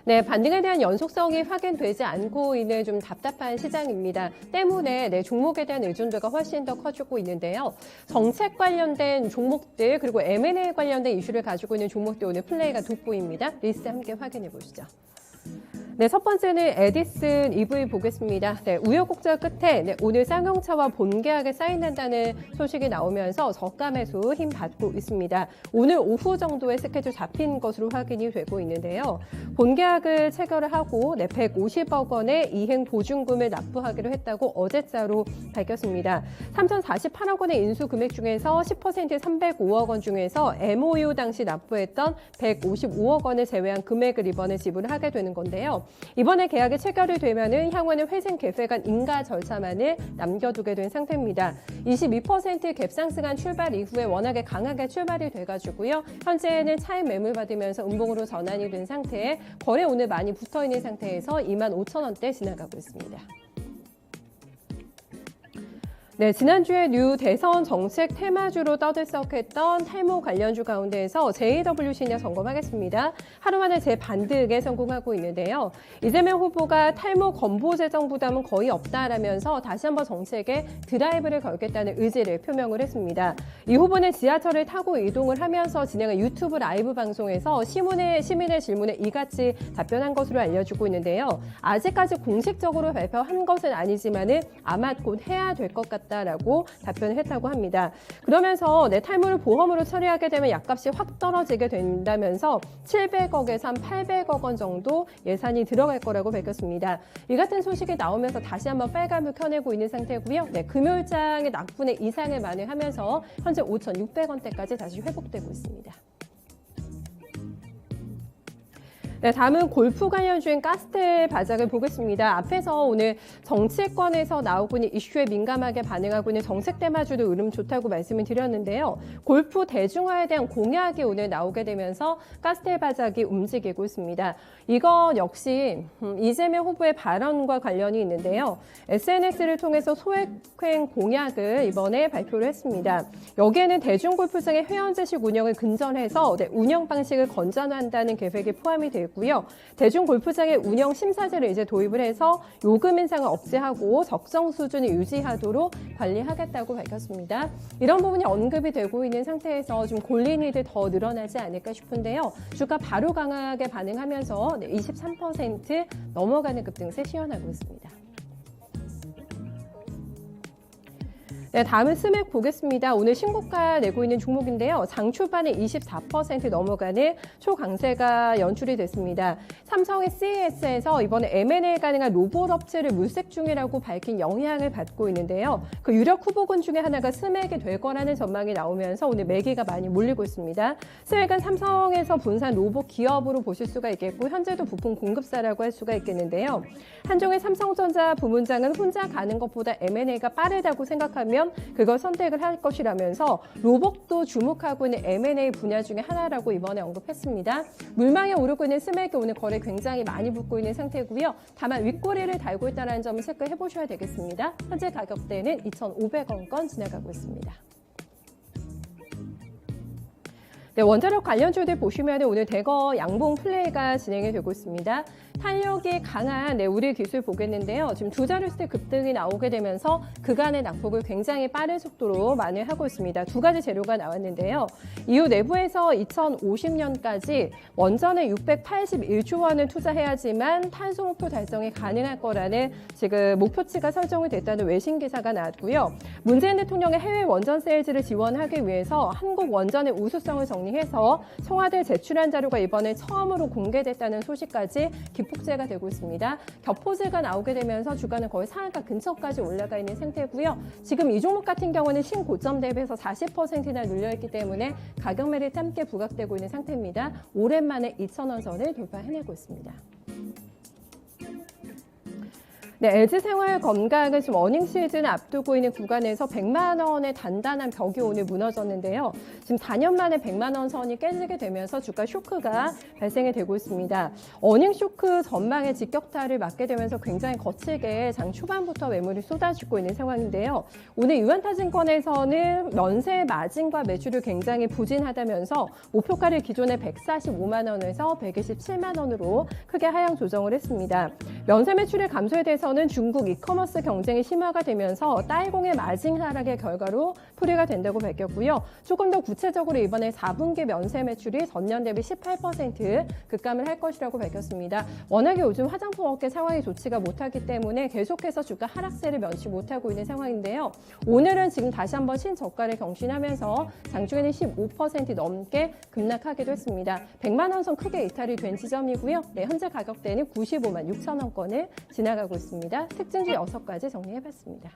네, 반등에 대한 연속성이 확인되지 않고 있는 좀 답답한 시장입니다. 때문에 종목에 대한 의존도가 훨씬 더 커지고 있는데요. 정책 관련된 종목들 그리고 M&A 관련된 이슈를 가지고 있는 종목들 오늘 플레이가 돋보입니다. 리스트 함께 확인해 보시죠. 네, 첫 번째는 에디슨 EV 보겠습니다. 네, 우여곡절 끝에 오늘 쌍용차와 본계약에 사인한다는 소식이 나오면서 저가 매수 힘 받고 있습니다. 오늘 오후 정도에 스케줄 잡힌 것으로 확인이 되고 있는데요. 본계약을 체결을 하고 150억 원의 이행 보증금을 납부하기로 했다고 어제자로 밝혔습니다. 3,048억 원의 인수 금액 중에서 10% 305억 원 중에서 MOU 당시 납부했던 155억 원을 제외한 금액을 이번에 지불을 하게 되는 건데요. 이번에 계약이 체결이 되면은 향후에는 회생 계획안 인가 절차만을 남겨두게 된 상태입니다. 22% 갭상승한 출발 이후에 워낙에 강하게 출발이 돼가지고요. 현재는 차익 매물 받으면서 음봉으로 전환이 된 상태에 거래 오늘 많이 붙어있는 상태에서 25,000원대 지나가고 있습니다. 네, 지난주에 뉴 대선 정책 테마주로 떠들썩했던 탈모 관련주 가운데에서 JWC냐 점검하겠습니다. 하루 만에 재반등에 성공하고 있는데요. 이재명 후보가 탈모 건보 재정 부담은 거의 없다라면서 다시 한번 정책에 드라이브를 걸겠다는 의지를 표명을 했습니다. 이 후보는 지하철을 타고 이동을 하면서 진행한 유튜브 라이브 방송에서 시민의 질문에 이같이 답변한 것으로 알려지고 있는데요. 아직까지 공식적으로 발표한 것은 아니지만은 아마 곧 해야 될 것 같다라고 답변을 했다고 합니다. 그러면서 내 탈모를 보험으로 처리하게 되면 약값이 확 떨어지게 된다면서 700억에서 한 800억 원 정도 예산이 들어갈 거라고 밝혔습니다. 이 같은 소식이 나오면서 다시 한번 빨간불 켜내고 있는 상태고요. 네, 금요일장의 낙분의 이상을 만회하면서 현재 5,600원대까지 다시 회복되고 있습니다. 네, 다음은 골프 관련주인 가스텔 바닥을 보겠습니다. 앞에서 오늘 정치권에서 나오고 있는 이슈에 민감하게 반응하고 있는 정책 테마주도 흐름 좋다고 말씀을 드렸는데요. 골프 대중화에 대한 공약이 오늘 나오게 되면서 가스텔 바닥이 움직이고 있습니다. 이거 역시 이재명 후보의 발언과 관련이 있는데요. SNS를 통해서 소액행 공약을 이번에 발표를 했습니다. 여기에는 대중골프장의 회원제식 운영을 근절해서 운영 방식을 건전화한다는 계획이 포함이 되고 고요. 대중골프장의 운영 심사제를 이제 도입을 해서 요금 인상을 억제하고 적정 수준을 유지하도록 관리하겠다고 밝혔습니다. 이런 부분이 언급이 되고 있는 상태에서 좀 골린이들 더 늘어나지 않을까 싶은데요. 주가 바로 강하게 반응하면서 23% 넘어가는 급등세 시현하고 있습니다. 네, 다음은 스맥 보겠습니다. 오늘 신고가 내고 있는 종목인데요. 장 초반에 24% 넘어가는 초강세가 연출이 됐습니다. 삼성의 CES에서 이번에 M&A 가능한 로봇 업체를 물색 중이라고 밝힌 영향을 받고 있는데요. 그 유력 후보군 중에 하나가 스맥이 될 거라는 전망이 나오면서 오늘 매기가 많이 몰리고 있습니다. 스맥은 삼성에서 분산 로봇 기업으로 보실 수가 있겠고 현재도 부품 공급사라고 할 수가 있겠는데요. 한종의 삼성전자 부문장은 혼자 가는 것보다 M&A가 빠르다고 생각하면 그걸 선택을 할 것이라면서 로봇도 주목하고 있는 M&A 분야 중에 하나라고 이번에 언급했습니다. 물망에 오르고 있는 스맥이 오늘 거래 굉장히 많이 붙고 있는 상태고요. 다만 윗꼬리를 달고 있다는 점을 체크해 보셔야 되겠습니다. 현재 가격대는 2,500원권 지나가고 있습니다. 네, 원자력 관련주들 보시면 오늘 대거 양봉 플레이가 진행이 되고 있습니다. 탄력이 강한 우리 기술 보겠는데요. 지금 두 자릿수 급등이 나오게 되면서 그간의 낙폭을 굉장히 빠른 속도로 만회하고 있습니다. 두 가지 재료가 나왔는데요. 이후 내부에서 2050년까지 원전에 681조 원을 투자해야지만 탄소 목표 달성이 가능할 거라는 지금 목표치가 설정이 됐다는 외신 기사가 나왔고요. 문재인 대통령의 해외 원전 세일즈를 지원하기 위해서 한국 원전의 우수성을 정리해서 청와대에 제출한 자료가 이번에 처음으로 공개됐다는 소식까지 기폭제가 되고 있습니다. 격포제가 나오게 되면서 주가는 거의 상한가 근처까지 올라가 있는 상태고요. 지금 이 종목 같은 경우는 신고점 대비해서 40%나 눌려있기 때문에 가격 매립 함께 부각되고 있는 상태입니다. 오랜만에 2,000원 선을 돌파해내고 있습니다. 네, LG생활건강은 지금 어닝 시즌을 앞두고 있는 구간에서 100만 원의 단단한 벽이 오늘 무너졌는데요. 지금 4년 만에 100만 원 선이 깨지게 되면서 주가 쇼크가 발생이 되고 있습니다. 어닝 쇼크 전망의 직격탄을 맞게 되면서 굉장히 거칠게 장 초반부터 매물이 쏟아지고 있는 상황인데요. 오늘 유한타증권에서는 면세 마진과 매출이 굉장히 부진하다면서 목표가를 기존의 145만 원에서 127만 원으로 크게 하향 조정을 했습니다. 면세 매출의 감소에 대해서는 중국 이커머스 경쟁이 심화가 되면서 딸공의 마진 하락의 결과로 풀이가 된다고 밝혔고요. 조금 더 구체적으로 이번에 4분기 면세 매출이 전년 대비 18% 급감을 할 것이라고 밝혔습니다. 워낙에 요즘 화장품 업계 상황이 좋지가 못하기 때문에 계속해서 주가 하락세를 면치 못하고 있는 상황인데요. 오늘은 지금 다시 한번 신저가를 경신하면서 장중에는 15% 넘게 급락하기도 했습니다. 100만 원 선 크게 이탈이 된 지점이고요. 네, 현재 가격대는 95만 6천 원권을 지나가고 있습니다. 특징주 6가지 정리해봤습니다.